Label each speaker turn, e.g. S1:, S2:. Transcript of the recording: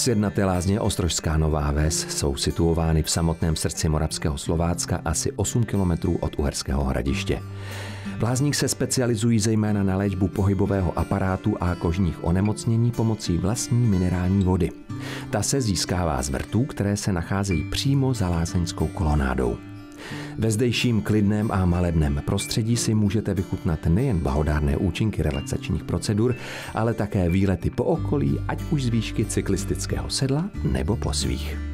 S1: Sjednaté lázně Ostrožská Nová Ves jsou situovány v samotném srdci Moravského Slovácka asi 8 kilometrů od Uherského Hradiště. V lázních se specializují zejména na léčbu pohybového aparátu a kožních onemocnění pomocí vlastní minerální vody. Ta se získává z vrtů, které se nacházejí přímo za lázeňskou kolonádou. Ve zdejším klidném a malebném prostředí si můžete vychutnat nejen blahodárné účinky relaxačních procedur, ale také výlety po okolí, ať už z výšky cyklistického sedla nebo po svých.